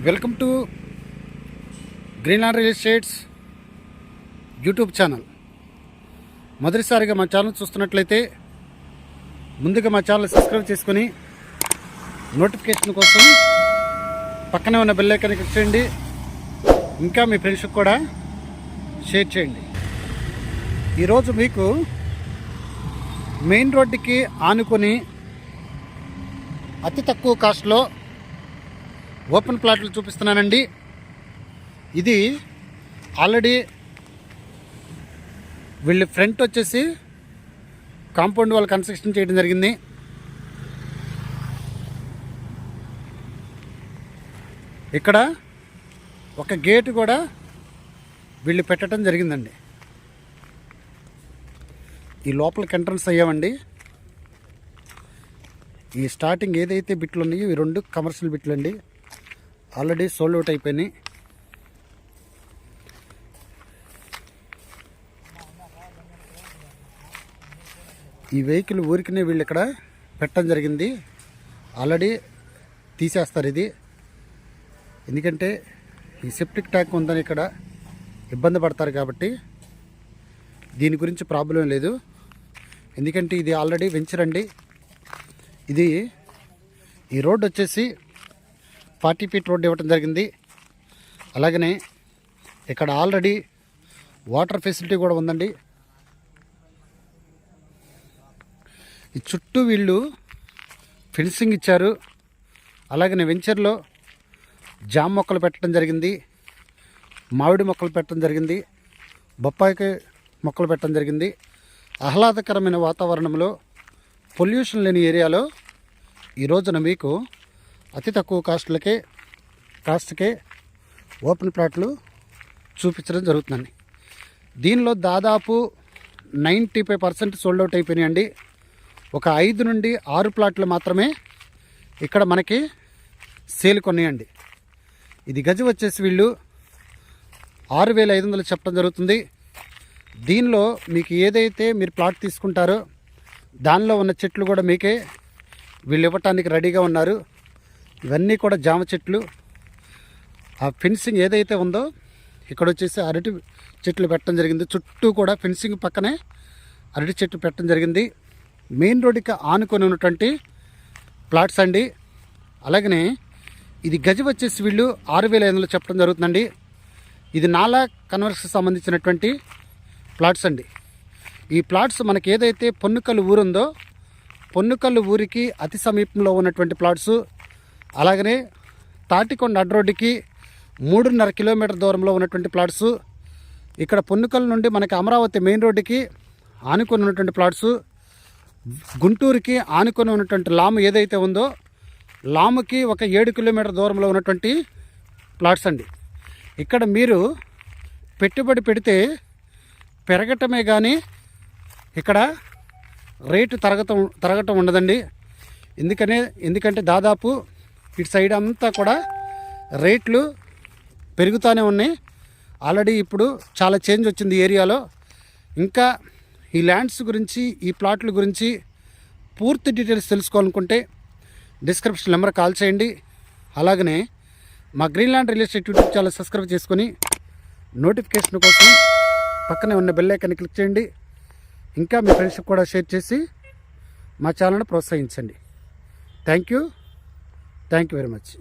Welcome to Greenland real estates YouTube channel. మొదటిసారిగా మా channel చూస్తున్నట్లయితే ముందుగా మా ఛానల్ సబ్స్క్రైబ్ చేసుకొని నోటిఫికేషన్ కోసం పక్కనే ఉన్న బెల్ ఐకాన్ క్లిక్ చేయండి. ఇంకా మీ ఫ్రెండ్స్కి కూడా షేర్ చేయండి. ఈరోజు మీకు మెయిన్ రోడ్డుకి ఆనుకొని అతి తక్కువ కాస్ట్లో ఓపెన్ ప్లాట్లు చూపిస్తున్నానండి. ఇది ఆల్రెడీ వీళ్ళు ఫ్రంట్ వచ్చేసి కాంపౌండ్ వాళ్ళు కన్స్ట్రక్షన్ చేయడం జరిగింది. ఇక్కడ ఒక గేటు కూడా వీళ్ళు పెట్టడం జరిగిందండి. ఈ లోపలికి ఎంట్రన్స్ అయ్యామండి. ఈ స్టార్టింగ్ ఏదైతే బిట్లు ఉన్నాయో ఈ రెండు కమర్షియల్ బిట్లు అండి. ఆల్రెడీ సోల్డ్ అవుట్ అయిపోయినాయి. ఈ వెహికల్ ఊరికినే వీళ్ళు ఇక్కడ పెట్టడం జరిగింది. ఆల్రెడీ తీసేస్తారు ఇది, ఎందుకంటే ఈ సెప్టిక్ ట్యాంక్ ఉందని ఇక్కడ ఇబ్బంది పడతారు కాబట్టి దీని గురించి ప్రాబ్లం లేదు. ఎందుకంటే ఇది ఆల్రెడీ వెంచర్ అండి. ఇది ఈ రోడ్ వచ్చేసి 40 ఫీట్ రోడ్ ఇవ్వడం జరిగింది. అలాగనే ఇక్కడ ఆల్రెడీ వాటర్ ఫెసిలిటీ కూడా ఉందండి. ఈ చుట్టూ వీళ్ళు ఫెన్సింగ్ ఇచ్చారు. అలాగనే వెంచర్లో జామ మొక్కలు పెట్టడం జరిగింది, మామిడి మొక్కలు పెట్టడం జరిగింది, బొప్పాయి మొక్కలు పెట్టడం జరిగింది. ఆహ్లాదకరమైన వాతావరణంలో పొల్యూషన్ లేని ఏరియాలో ఈ రోజున మీకు అతి తక్కువ కాస్ట్కే ఓపెన్ ప్లాట్లు చూపించడం జరుగుతుందండి. దీనిలో దాదాపు 95% సోల్డ్ అవుట్ అయిపోయినాయండి. ఒక 5 నుండి 6 ప్లాట్లు మాత్రమే ఇక్కడ మనకి సేల్ కొన్నాయండి. ఇది గజం వచ్చేసి వీళ్ళు 6,500 చెప్పడం జరుగుతుంది. దీనిలో మీకు ఏదైతే మీరు ప్లాట్ తీసుకుంటారో దానిలో ఉన్న చెట్లు కూడా మీకే వీళ్ళు ఇవ్వటానికి రెడీగా ఉన్నారు. ఇవన్నీ కూడా జామ చెట్లు. ఆ ఫెన్సింగ్ ఏదైతే ఉందో ఇక్కడ వచ్చేసి అరటి చెట్లు పెట్టడం జరిగింది. చుట్టూ కూడా ఫెన్సింగ్ పక్కనే అరటి చెట్లు పెట్టడం జరిగింది. మెయిన్ రోడ్డుకి ఆనుకొని ఉన్నటువంటి ప్లాట్స్ అండి. అలాగనే ఇది గజం వచ్చేసి వీళ్ళు 6,500 చెప్పడం జరుగుతుందండి. ఇది నాలా కన్వర్స్కి సంబంధించినటువంటి ప్లాట్స్ అండి. ఈ ప్లాట్స్ మనకి ఏదైతే పొన్నుకల్లు ఊరుందో పొన్నుకల్లు ఊరికి అతి సమీపంలో ఉన్నటువంటి ప్లాట్స్. అలాగనే తాటికొండ అడ్డ రోడ్డుకి 3.5 కిలోమీటర్ దూరంలో ఉన్నటువంటి ప్లాట్స్. ఇక్కడ పొన్నుకల్ నుండి మనకి అమరావతి మెయిన్ రోడ్డుకి ఆనుకొని ఉన్నటువంటి ప్లాట్స్. గుంటూరుకి ఆనుకొని ఉన్నటువంటి లాము ఏదైతే ఉందో లాముకి ఒక 7 కిలోమీటర్ దూరంలో ఉన్నటువంటి ప్లాట్స్ అండి. ఇక్కడ మీరు పెట్టుబడి పెడితే పెరగటమే కానీ ఇక్కడ రేటు తరగటం ఉండదండి. ఎందుకంటే దాదాపు ఇటు సైడ్ అంతా కూడా రేట్లు పెరుగుతూనే ఉన్నాయి. ఆల్రెడీ ఇప్పుడు చాలా చేంజ్ వచ్చింది ఏరియాలో. ఇంకా ఈ ల్యాండ్స్ గురించి ఈ ప్లాట్ల గురించి పూర్తి డీటెయిల్స్ తెలుసుకోవాలనుకుంటే డిస్క్రిప్షన్ నెంబర్ కాల్ చేయండి. అలాగనే మా Greenland real estate YouTube channel subscribe చేసుకొని నోటిఫికేషన్ కోసం పక్కనే ఉన్న బెల్ ఐకాన్ని క్లిక్ చేయండి. ఇంకా మీ ఫ్రెండ్స్కి కూడా షేర్ చేసి మా ఛానల్ని ప్రోత్సహించండి. Thank you very much.